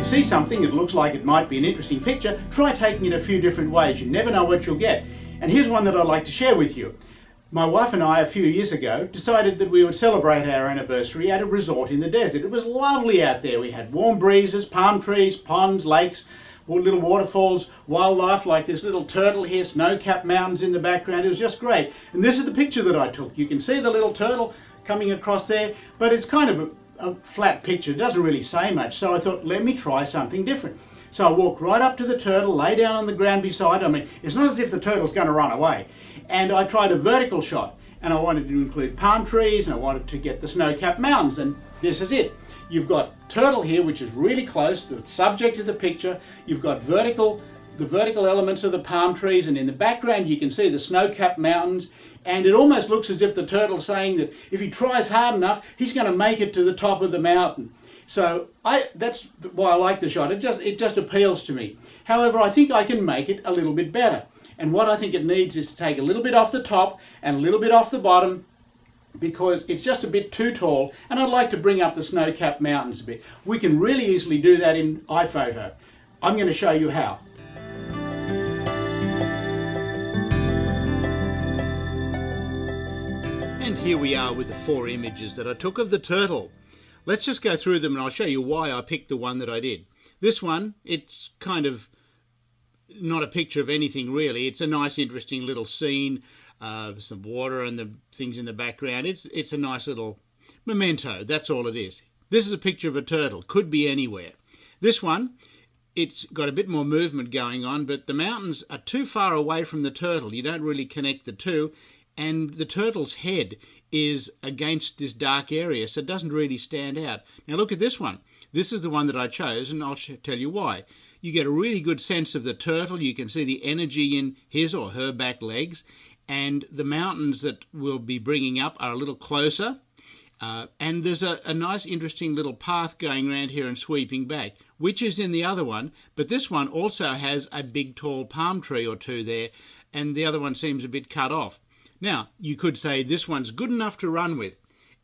see something that looks like it might be an interesting picture, try taking it a few different ways. You never know what you'll get. And here's one that I'd like to share with you. My wife and I, a few years ago, decided that we would celebrate our anniversary at a resort in the desert. It was lovely out there. We had warm breezes, palm trees, ponds, lakes, little waterfalls, wildlife like this little turtle here, snow-capped mountains in the background. It was just great. And this is the picture that I took. You can see the little turtle coming across there, but it's kind of a flat picture. It doesn't really say much. So I thought, let me try something different. So I walked right up to the turtle, lay down on the ground beside. I mean, it's not as if the turtle's going to run away. And I tried a vertical shot, and I wanted to include palm trees, and I wanted to get the snow-capped mountains, and this is it. You've got turtle here, which is really close, the subject of the picture. You've got the vertical elements of the palm trees, and in the background you can see the snow-capped mountains, and it almost looks as if the turtle's saying that if he tries hard enough, he's going to make it to the top of the mountain. So that's why I like the shot. It just appeals to me. However, I think I can make it a little bit better. And what I think it needs is to take a little bit off the top and a little bit off the bottom, because it's just a bit too tall, and I'd like to bring up the snow-capped mountains a bit. We can really easily do that in iPhoto. I'm going to show you how. And here we are with the 4 images that I took of the turtle. Let's just go through them and I'll show you why I picked the one that I did. This one, it's kind of not a picture of anything really. It's a nice interesting little scene, some water and the things in the background. It's a nice little memento, that's all it is. This is a picture of a turtle, could be anywhere. This one, it's got a bit more movement going on, but the mountains are too far away from the turtle. You don't really connect the two, and the turtle's head is against this dark area, so it doesn't really stand out. Now look at this one. This is the one that I chose, and I'll tell you why. You get a really good sense of the turtle. You can see the energy in his or her back legs, and the mountains that we'll be bringing up are a little closer, and there's a nice interesting little path going around here and sweeping back, which is in the other one, but this one also has a big tall palm tree or two there, and the other one seems a bit cut off. Now, you could say this one's good enough to run with,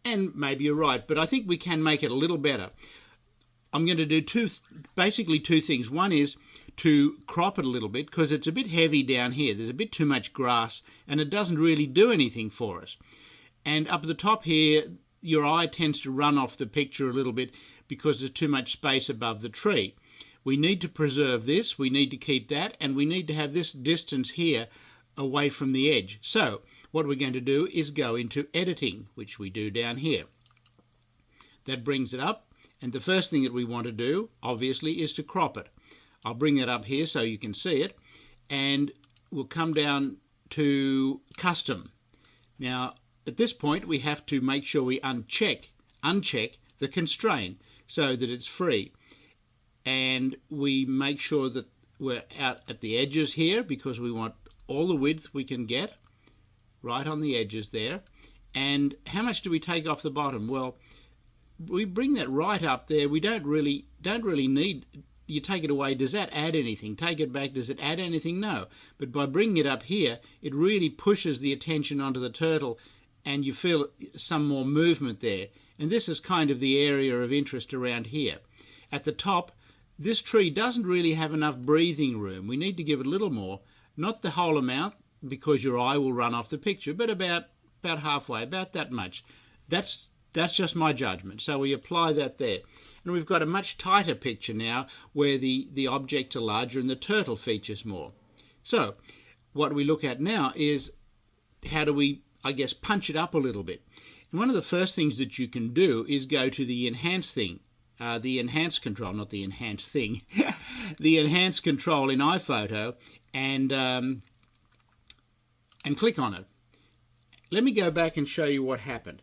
and maybe you're right, but I think we can make it a little better. I'm going to do basically two things. One is to crop it a little bit, because it's a bit heavy down here. There's a bit too much grass, and it doesn't really do anything for us. And up at the top here, your eye tends to run off the picture a little bit because there's too much space above the tree. We need to preserve this, we need to keep that, and we need to have this distance here away from the edge. So what we're going to do is go into editing, which we do down here. That brings it up, and the first thing that we want to do, obviously, is to crop it. I'll bring that up here so you can see it, and we'll come down to custom. Now, at this point, we have to make sure we uncheck the constraint so that it's free. And we make sure that we're out at the edges here, because we want all the width we can get right on the edges there. And how much do we take off the bottom? Well, we bring that right up there. We don't really need, you take it away, does that add anything? Take it back, does it add anything? No. But by bringing it up here, it really pushes the attention onto the turtle, and you feel some more movement there. And this is kind of the area of interest around here. At the top, this tree doesn't really have enough breathing room. We need to give it a little more, not the whole amount, because your eye will run off the picture, but about halfway, about that much. That's just my judgment. So we apply that there. And we've got a much tighter picture now, where the objects are larger and the turtle features more. So what we look at now is how do we, I guess, punch it up a little bit. And one of the first things that you can do is go to the enhance thing. The enhance control, not the enhance thing, the enhance control in iPhoto, and click on it. Let me go back and show you what happened.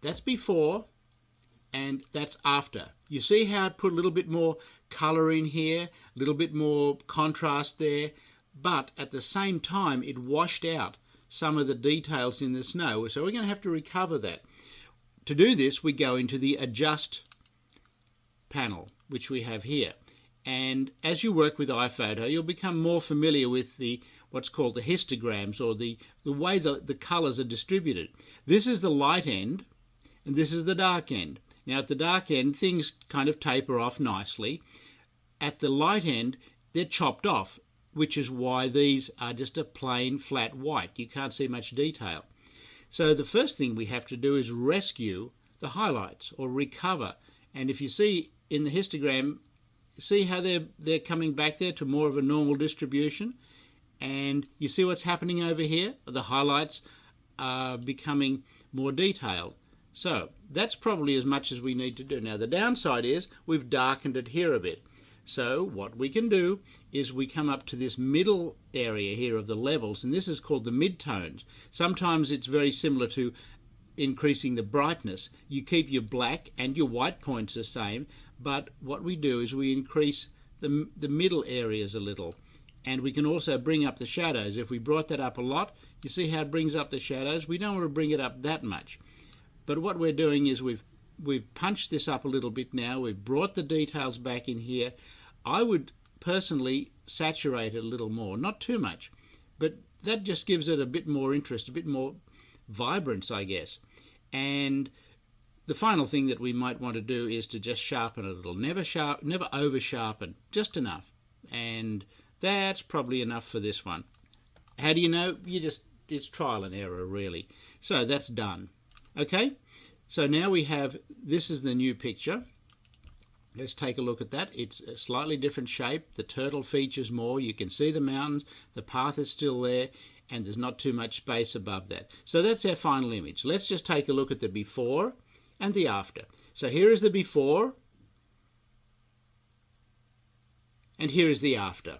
That's before and that's after. You see how it put a little bit more color in here, a little bit more contrast there, but at the same time it washed out some of the details in the snow. So we're going to have to recover that. To do this, we go into the adjust panel, which we have here. And as you work with iPhoto, you'll become more familiar with what's called the histograms, or the way the colors are distributed. This is the light end, and this is the dark end. Now at the dark end, things kind of taper off nicely. At the light end, they're chopped off, which is why these are just a plain flat white. You can't see much detail. So the first thing we have to do is rescue the highlights, or recover. And if you see in the histogram, see how they're coming back there to more of a normal distribution? And you see what's happening over here? The highlights are becoming more detailed. So that's probably as much as we need to do. Now the downside is we've darkened it here a bit. So what we can do is we come up to this middle area here of the levels, and this is called the midtones. Sometimes it's very similar to increasing the brightness. You keep your black and your white points the same, but what we do is we increase the middle areas a little. And we can also bring up the shadows. If we brought that up a lot, you see how it brings up the shadows? We don't want to bring it up that much. But what we're doing is we've punched this up a little bit now. We've brought the details back in here. I would personally saturate it a little more, not too much, but that just gives it a bit more interest, a bit more vibrance, I guess. And the final thing that we might want to do is to just sharpen a little. Never over sharpen, just enough. And that's probably enough for this one. How do you know? It's trial and error, really. So that's done. Okay, so now we have, this is the new picture. Let's take a look at that. It's a slightly different shape. The turtle features more. You can see the mountains. The path is still there, and there's not too much space above that. So that's our final image. Let's just take a look at the before and the after. So here is the before, and here is the after.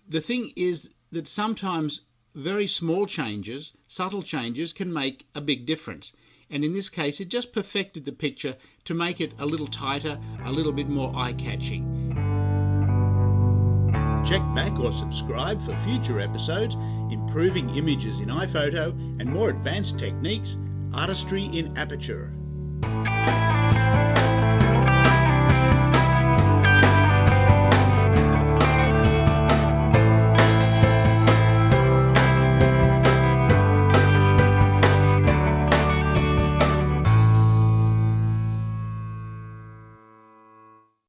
The thing is that sometimes very small changes, subtle changes, can make a big difference. And in this case, it just perfected the picture to make it a little tighter, a little bit more eye-catching. Check back or subscribe for future episodes, improving images in iPhoto and more advanced techniques, artistry in aperture.